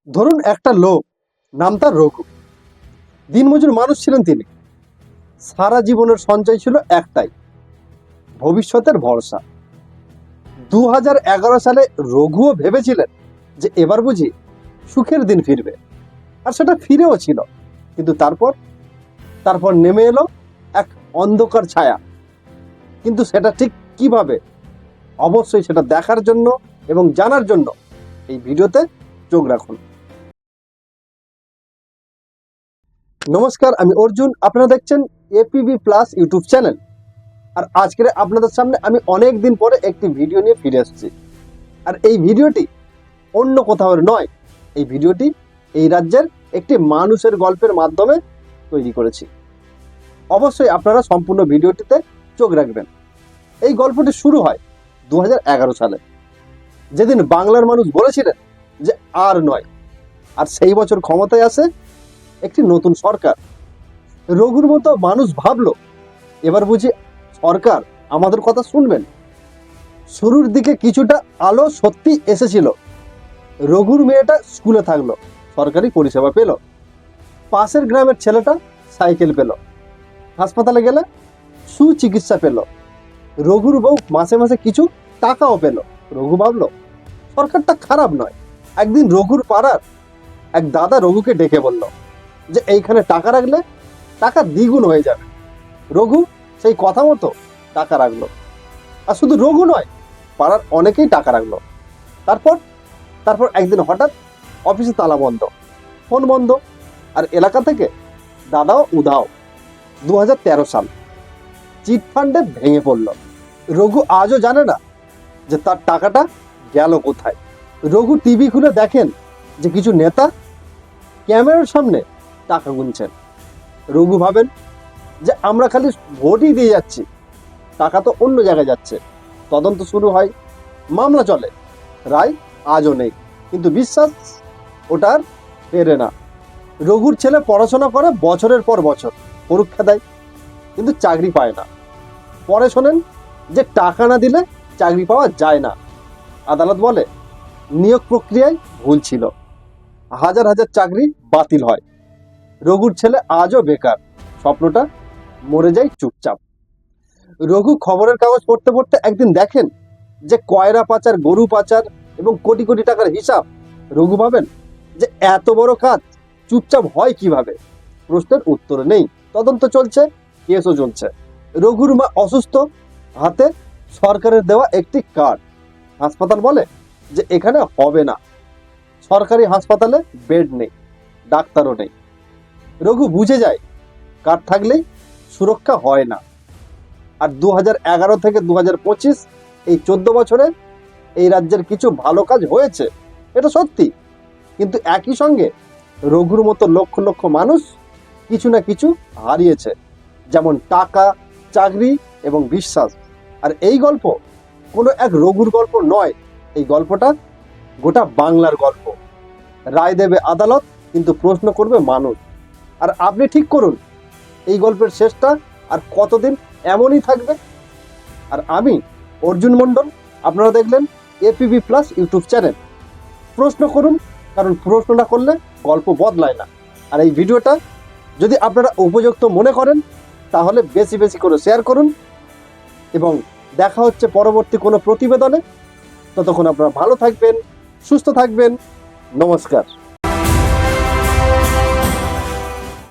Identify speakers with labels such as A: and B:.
A: ধরুন একটা লোক, নাম তার রঘু। দিনমজুর মানুষ ছিলেন তিনি। সারা জীবনের সঞ্চয় ছিল একটাই, ভবিষ্যতের ভরসা। 2011 সালে রঘুও ভেবেছিলেন যে এবার বুঝি সুখের দিন ফিরবে, আর সেটা ফিরেও ছিল। কিন্তু তারপর নেমে এলো এক অন্ধকার ছায়া। কিন্তু সেটা ঠিক কিভাবে, অবশ্যই সেটা দেখার জন্য এবং জানার জন্য এই ভিডিওতে চোখ রাখুন। নমস্কার, আমি অর্জুন। আপনারা দেখছেন এপিবি প্লাস ইউটিউব চ্যানেল। আর আজকের আপনাদের সামনে আমি অনেক দিন পরে একটি ভিডিও নিয়ে ফিরে এসেছি। আর এই ভিডিওটি অন্য কোথাও নয়, এই ভিডিওটি এই রাজ্যের একটি মানুষের গল্পের মাধ্যমে তৈরি করেছি। অবশ্যই আপনারা সম্পূর্ণ ভিডিওটিতে চোখ রাখবেন। এই গল্পটি শুরু হয় 2011 সালে, যেদিন বাংলার মানুষ বলেছিলেন যে আর নয়। আর সেই বছর ক্ষমতায় আসে একটি নতুন সরকার। রঘুর মতো মানুষ ভাবলো এবার বুঝি সরকার আমাদের কথা শুনবেন। শুরুর দিকে কিছুটা আলো সত্যি এসেছিল। রঘুর মেয়েটা স্কুলে থাকলো, সরকারি পরিষেবা পেল। পাশের গ্রামের ছেলেটা সাইকেল পেল, হাসপাতালে গেলে সুচিকিৎসা পেল। রঘুর বউ মাসে মাসে কিছু টাকাও পেল। রঘু ভাবলো সরকারটা খারাপ নয়। একদিন রঘুর পাড়ার এক দাদা রঘুকে ডেকে বলল যে এইখানে টাকা রাখলে টাকা দ্বিগুণ হয়ে যাবে। রঘু সেই কথা মতো টাকা রাখলো। আর শুধু রঘু নয়, পাড়ার অনেকেই টাকা রাখলো। তারপর একদিন হঠাৎ অফিসে তালা বন্ধ, ফোন বন্ধ, আর এলাকা থেকে দাদাও উধাও। 2013 সাল, চিট ফান্ডে ভেঙে পড়ল। রঘু আজও জানে না যে তার টাকাটা গেল কোথায়। রঘু টিভি খুলে দেখেন যে কিছু নেতা ক্যামেরার সামনে টাকা গুনছেন। রঘু ভাবেন যে আমরা খালি ভোটই দিয়ে যাচ্ছি, টাকা তো অন্য জায়গায় যাচ্ছে। তদন্ত শুরু হয়, মামলা চলে, রায় আজও নেই। কিন্তু বিশ্বাস ওটার ফেরে না। রঘুর ছেলে পড়াশোনা করে বছরের পর বছর, পরীক্ষা দেয়, কিন্তু চাকরি পায় না। পরে শোনেন যে টাকা না দিলে চাকরি পাওয়া যায় না। আদালত বলে নিয়োগ প্রক্রিয়ায় ভুল ছিল। হাজার হাজার চাকরি বাতিল হয়। রঘুর ছেলে আজও বেকার, স্বপ্নটা মরে যায় চুপচাপ। রঘু খবরের কাগজ পড়তে পড়তে একদিন দেখেন যে কয়রা পাচার, গরু পাচার এবং কোটি কোটি টাকার হিসাব। রঘু ভাবেন যে এত বড় কাজ চুপচাপ হয় কিভাবে। প্রশ্নের উত্তর নেই। তদন্ত চলছে, কেসও চলছে। রঘুর মা অসুস্থ, হাতে সরকারের দেওয়া একটি কার্ড। হাসপাতাল বলে যে এখানে হবে না। সরকারি হাসপাতালে বেড নেই, ডাক্তারও নেই। রঘু বুঝে যায় কার্ড থাকলেই সুরক্ষা হয় না। আর 2011 থেকে 2025 এই 14 বছরে এই রাজ্যের কিছু ভালো কাজ হয়েছে, এটা সত্যি। কিন্তু একই সঙ্গে রঘুর মতো লক্ষ লক্ষ মানুষ কিছু না কিছু হারিয়েছে, যেমন টাকা, চাকরি এবং বিশ্বাস। আর এই গল্প কোনো এক রঘুর গল্প নয়, এই গল্পটা গোটা বাংলার গল্প। রায় দেবে আদালত, কিন্তু প্রশ্ন করবে মানুষ। আর আপনি ঠিক করুন এই গল্পের শেষটা আর কতদিন এমনই থাকবে। আর আমি অর্জুন মণ্ডল, আপনারা দেখলেন এপিবি প্লাস ইউটিউব চ্যানেল। প্রশ্ন করুন, কারণ প্রশ্ন না করলে গল্প বদলায় না। আর এই ভিডিওটা যদি আপনারা উপযুক্ত মনে করেন তাহলে বেশি বেশি করে শেয়ার করুন। এবং দেখা হচ্ছে পরবর্তী কোনো প্রতিবেদনে। ততক্ষণ আপনারা ভালো থাকবেন, সুস্থ থাকবেন। নমস্কার।